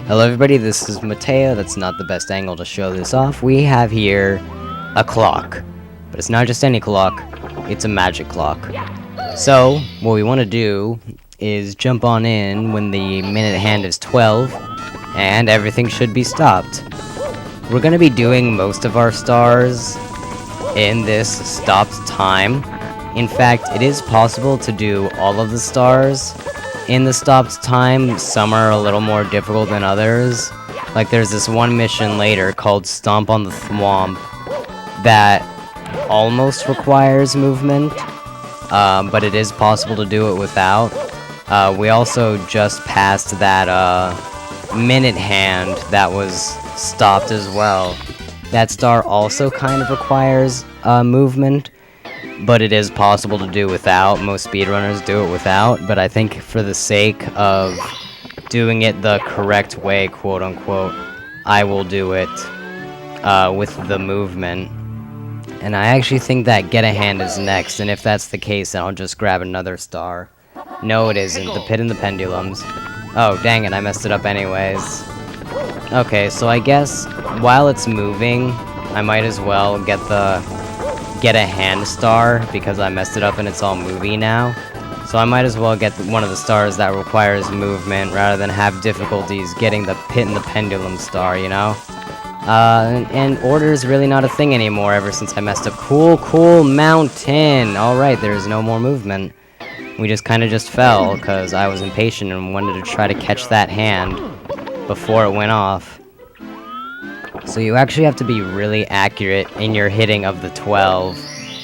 Hello everybody, this is Mateo. That's not the best angle to show this off. We have here a clock. But it's not just any clock, it's a magic clock. So, what we want to do is jump on in when the minute hand is 12, and everything should be stopped. We're going to be doing most of our stars in this stopped time. In fact, it is possible to do all of the stars in the stopped time. Some are a little more difficult than others. Like there's this one mission later called Stomp on the Thwomp that almost requires movement, but it is possible to do it without. We also just passed that minute hand that was stopped as well. That star also kind of requires movement, but it is possible to do without. Most speedrunners do it without, but I think for the sake of doing it the correct way, quote unquote, I will do it with the movement. And I actually think that Get a Hand is next, and if that's the case, then I'll just grab another star. No, it isn't. The Pit and the Pendulums. Oh, dang it, I messed it up anyways. Okay, so I guess while it's moving, I might as well get a hand star, because I messed it up and it's all movie now. So I might as well get one of the stars that requires movement rather than have difficulties getting the Pit and the Pendulum star, you know? And order is really not a thing anymore ever since I messed up. Cool mountain! Alright, there's no more movement. We just kinda just fell, because I was impatient and wanted to try to catch that hand before it went off. So you actually have to be really accurate in your hitting of the 12.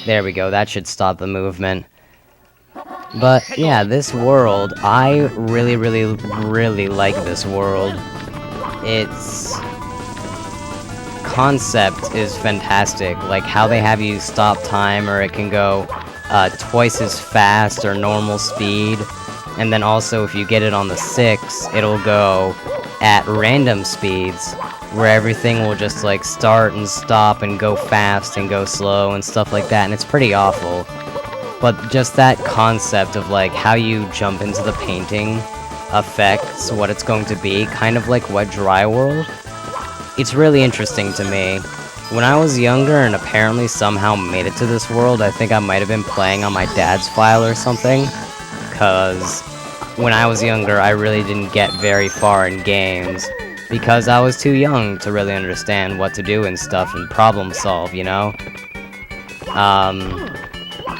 There we go, that should stop the movement. But yeah, this world, I really like this world. Its concept is fantastic, like how they have you stop time, or it can go twice as fast or normal speed. And then also if you get it on the 6, it'll go at random speeds, where everything will just like start and stop and go fast and go slow and stuff like that, and it's pretty awful. But just that concept of like how you jump into the painting affects what it's going to be, kind of like Wet Dry World. It's really interesting to me. When I was younger and apparently somehow made it to this world, I think I might have been playing on my dad's file or something, because when I was younger I really didn't get very far in games, because I was too young to really understand what to do and stuff and problem solve, you know?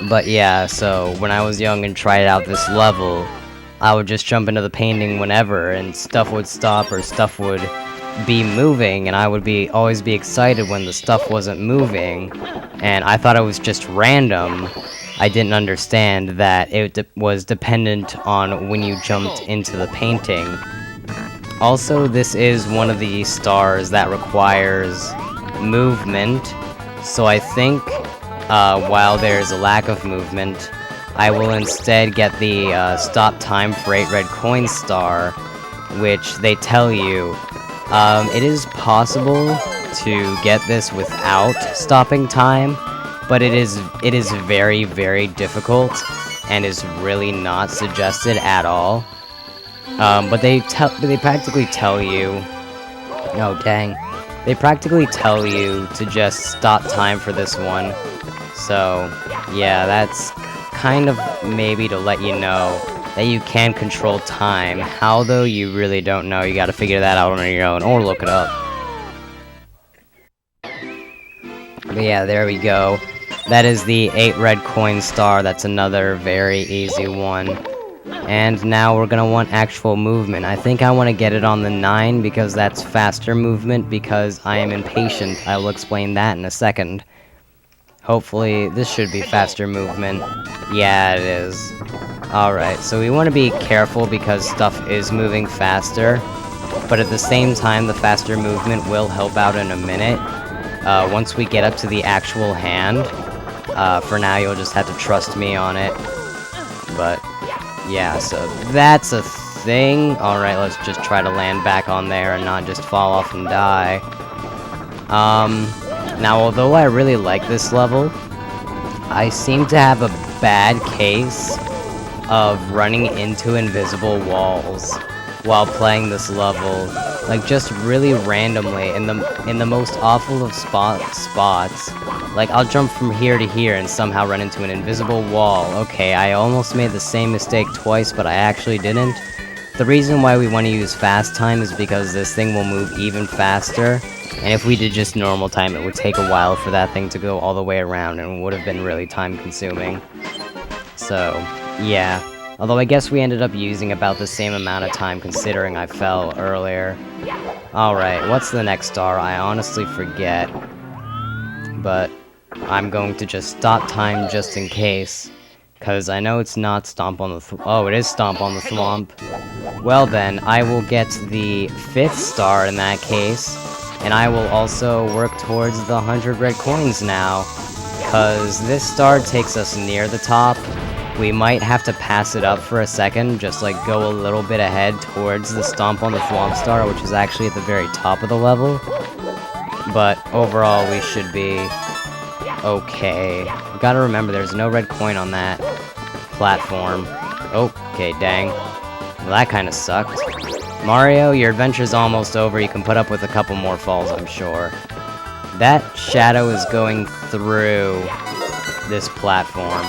But yeah, so when I was young and tried out this level, I would just jump into the painting whenever, and stuff would stop or stuff would be moving, and I would always be excited when the stuff wasn't moving, and I thought it was just random. I didn't understand that it was dependent on when you jumped into the painting. Also, this is one of the stars that requires movement, so I think while there's a lack of movement, I will instead get the Stop Time for 8 Red Coin star, which they tell you it is possible to get this without stopping time, but it is very difficult and is really not suggested at all. But they practically tell you, oh dang, they practically tell you to just stop time for this one. So yeah, that's kind of maybe to let you know that you can control time. How though, you really don't know. You gotta figure that out on your own, or look it up. But yeah, there we go. That is the 8 red coin star. That's another very easy one. And now we're gonna want actual movement. I think I want to get it on the 9 because that's faster movement, because I am impatient. I will explain that in a second. Hopefully, this should be faster movement. Yeah, it is. Alright, so we want to be careful because stuff is moving faster, but at the same time, the faster movement will help out in a minute. Once we get up to the actual hand, for now you'll just have to trust me on it. But yeah, so that's a thing. Alright, let's just try to land back on there and not just fall off and die. Now, although I really like this level, I seem to have a bad case of running into invisible walls while playing this level. like just really randomly in the most awful of spots. Like I'll jump from here to here and somehow run into an invisible wall. Okay, I almost made the same mistake twice, but I actually didn't. The reason why we want to use fast time is because this thing will move even faster, and if we did just normal time, it would take a while for that thing to go all the way around, and it would have been really time consuming. So, yeah. Although I guess we ended up using about the same amount of time considering I fell earlier. Alright, what's the next star? I honestly forget. But I'm going to just stop time just in case. Because I know it's not Stomp on the oh, it is Stomp on the Thwomp. Well then, I will get the 5th star in that case. And I will also work towards the 100 red coins now. Because this star takes us near the top. We might have to pass it up for a second, just like go a little bit ahead towards the Stomp on the Thwomp star, which is actually at the very top of the level. But overall, we should be okay. Gotta remember, there's no red coin on that platform. Oh, okay, dang. Well, that kinda sucked. Mario, your adventure's almost over. You can put up with a couple more falls, I'm sure. That shadow is going through this platform.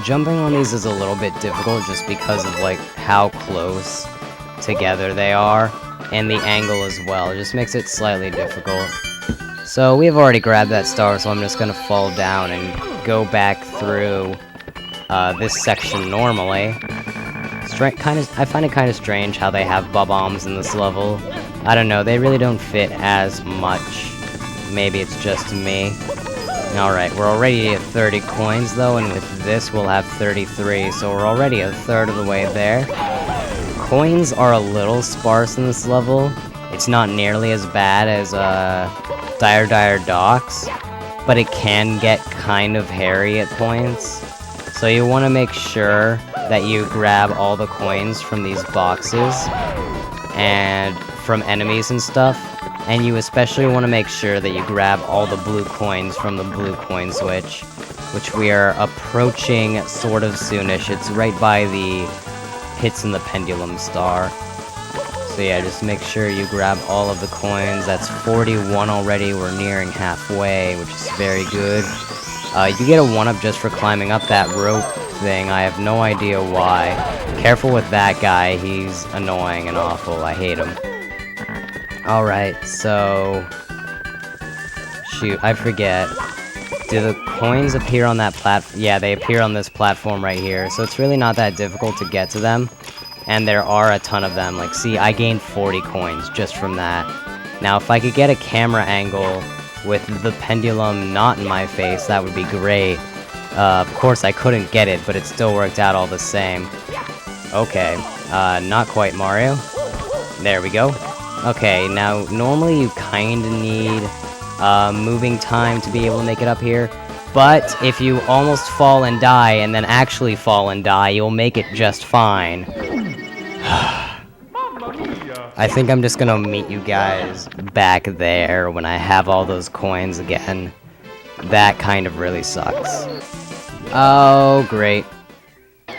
Jumping on these is a little bit difficult just because of like how close together they are, and the angle as well. It just makes it slightly difficult. So we've already grabbed that star, so I'm just gonna fall down and go back through this section normally. I find it kind of strange how they have Bob-Ombs in this level. I don't know, they really don't fit as much. Maybe it's just me. Alright, we're already at 30 coins though, and with this we'll have 33, so we're already a third of the way there. Coins are a little sparse in this level. It's not nearly as bad as Dire Docks, but it can get kind of hairy at points. So you want to make sure that you grab all the coins from these boxes and from enemies and stuff. And you especially want to make sure that you grab all the blue coins from the blue coin switch, which we are approaching sort of soonish. It's right by the hits in the pendulum star. So yeah, just make sure you grab all of the coins. That's 41 already. We're nearing halfway, which is very good. You get a 1-up just for climbing up that rope thing. I have no idea why. Careful with that guy. He's annoying and awful. I hate him. Alright, so... Shoot, I forget. Do the coins appear on that platform? Yeah, they appear on this platform right here. So it's really not that difficult to get to them. And there are a ton of them. Like, see, I gained 40 coins just from that. Now, if I could get a camera angle with the pendulum not in my face, that would be great. Of course, I couldn't get it, but it still worked out all the same. Okay, not quite Mario. There we go. Okay, now, normally you kinda need moving time to be able to make it up here. But if you almost fall and die, and then actually fall and die, you'll make it just fine. I think I'm just gonna meet you guys back there when I have all those coins again. That kind of really sucks. Oh, great.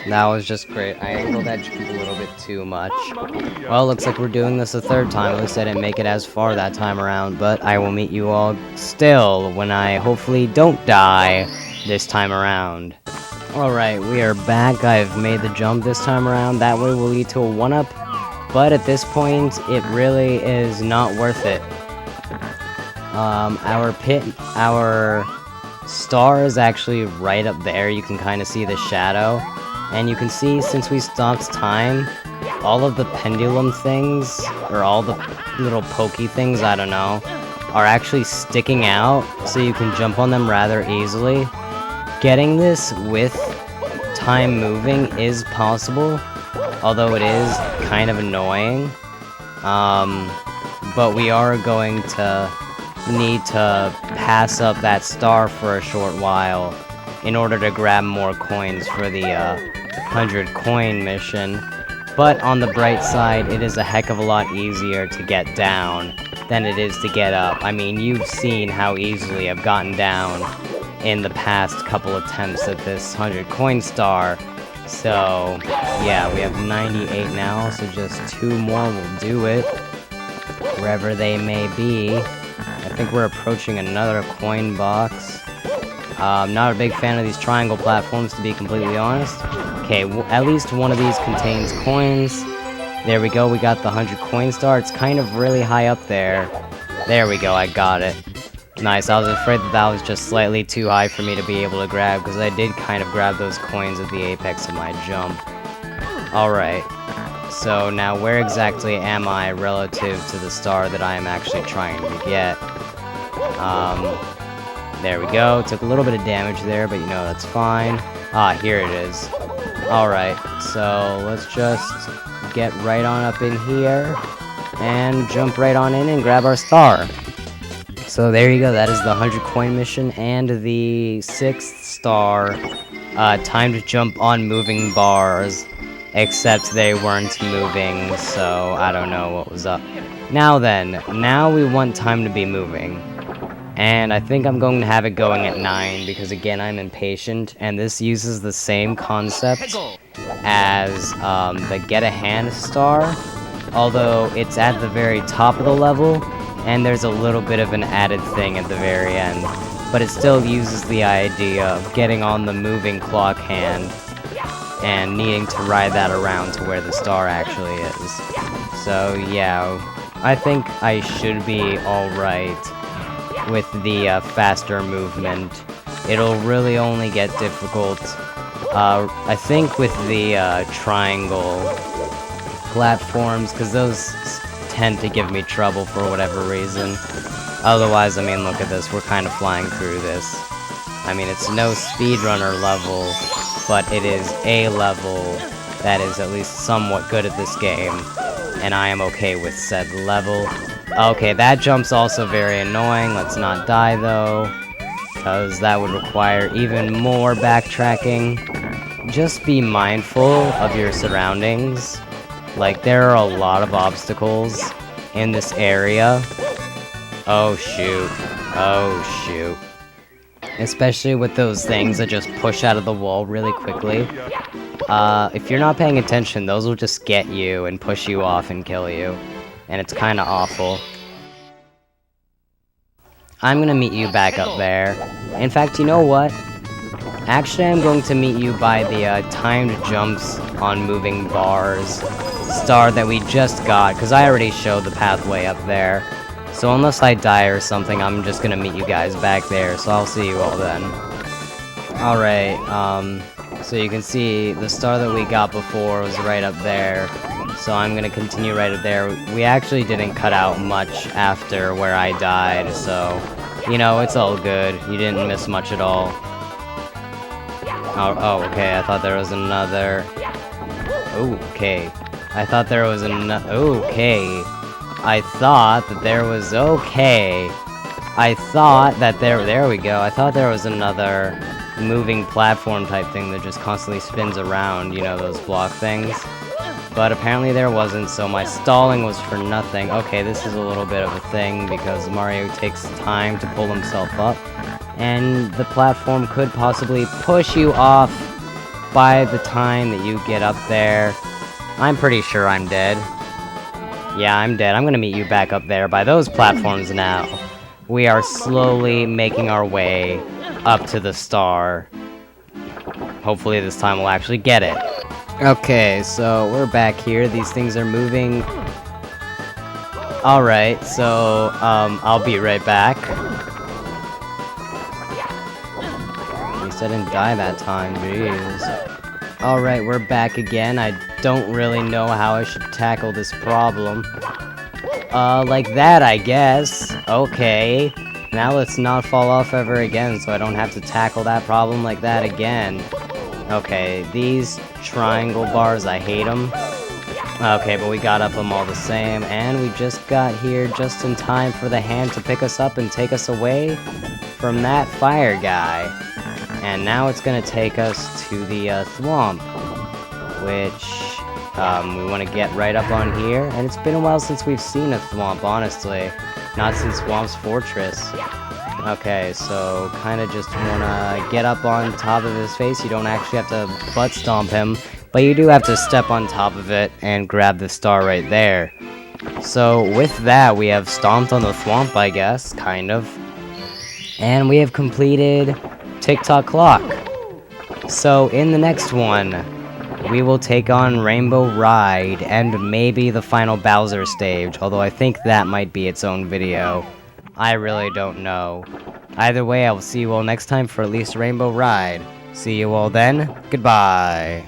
That was just great. I angled that jump a little bit too much. Well, looks like we're doing this a third time. At least I didn't make it as far that time around, but I will meet you all still when I hopefully don't die this time around. Alright, we are back. I've made the jump this time around. That way will lead to a 1-up, but at this point, it really is not worth it. Our star is actually right up there. You can kind of see the shadow. And you can see, since we stopped time, all of the pendulum things, or all the little pokey things, I don't know, are actually sticking out, so you can jump on them rather easily. Getting this with time moving is possible, although it is kind of annoying. But we are going to need to pass up that star for a short while in order to grab more coins for the 100 coin mission. But on the bright side, it is a heck of a lot easier to get down than it is to get up. I mean, you've seen how easily I've gotten down in the past couple attempts at this 100 coin star. So, yeah, we have 98 now, so just 2 more will do it. wherever they may be. I think we're approaching another coin box. I'm not a big fan of these triangle platforms, to be completely honest. Okay, at least one of these contains coins. There we go, we got the 100 coin star. It's kind of really high up there. There we go, I got it. Nice, I was afraid that was just slightly too high for me to be able to grab, because I did kind of grab those coins at the apex of my jump. Alright, so now where exactly am I relative to the star that I am actually trying to get? There we go. Took a little bit of damage there, but you know, that's fine. Ah, here it is. Alright, so let's just get right on up in here and jump right on in and grab our star. So there you go, that is the 100 coin mission and the 6th star. Time to jump on moving bars, except they weren't moving, so I don't know what was up. Now then, now we want time to be moving. And I think I'm going to have it going at 9, because again, I'm impatient, and this uses the same concept as the Get a Hand star, although it's at the very top of the level, and there's a little bit of an added thing at the very end. But it still uses the idea of getting on the moving clock hand, and needing to ride that around to where the star actually is. So yeah, I think I should be alright with the faster movement. It'll really only get difficult, I think, with the triangle platforms, because those tend to give me trouble for whatever reason. Otherwise, I mean, look at this, we're kind of flying through this. I mean, it's no speedrunner level, but it is a level that is at least somewhat good at this game, and I am okay with said level. Okay, that jump's also very annoying. Let's not die, though, because that would require even more backtracking. Just be mindful of your surroundings. Like, there are a lot of obstacles in this area. Oh, shoot. Oh, shoot. Especially with those things that just push out of the wall really quickly. If you're not paying attention, those will just get you and push you off and kill you. And it's kinda awful. I'm gonna meet you back up there. In fact, you know what? Actually, I'm going to meet you by the timed jumps on moving bars star that we just got, because I already showed the pathway up there. So unless I die or something, I'm just gonna meet you guys back there, so I'll see you all then. Alright, so you can see the star that we got before was right up there. So I'm gonna continue right up there. We actually didn't cut out much after where I died, so, you know, it's all good. You didn't miss much at all. Oh, okay, I thought there was another... Okay. I thought there was another... Okay. I thought that there was... Okay. I thought that there we go. I thought there was another moving platform type thing that just constantly spins around, you know, those block things. But apparently there wasn't, so my stalling was for nothing. Okay, this is a little bit of a thing, because Mario takes time to pull himself up, and the platform could possibly push you off by the time that you get up there. I'm pretty sure I'm dead. Yeah, I'm dead. I'm gonna meet you back up there by those platforms now. We are slowly making our way up to the star. Hopefully this time we'll actually get it. Okay, so we're back here. These things are moving. Alright, so, I'll be right back. At least I didn't die that time, jeez. Alright, we're back again. I don't really know how I should tackle this problem. Like that, I guess. Okay. Now let's not fall off ever again, so I don't have to tackle that problem like that again. Okay, these triangle bars, I hate them. Okay, but we got up them all the same, and we just got here just in time for the hand to pick us up and take us away from that fire guy. And now it's gonna take us to the Thwomp, which we want to get right up on here. And it's been a while since we've seen a Thwomp, honestly. Not since Thwomp's Fortress. Okay, so kind of just want to get up on top of his face. You don't actually have to butt stomp him, but you do have to step on top of it and grab the star right there. So with that, we have stomped on the thwomp, I guess, kind of. And we have completed Tick-Tock Clock. So in the next one, we will take on Rainbow Ride and maybe the final Bowser stage, although I think that might be its own video. I really don't know. Either way, I will see you all next time for at least Rainbow Ride. See you all then. Goodbye.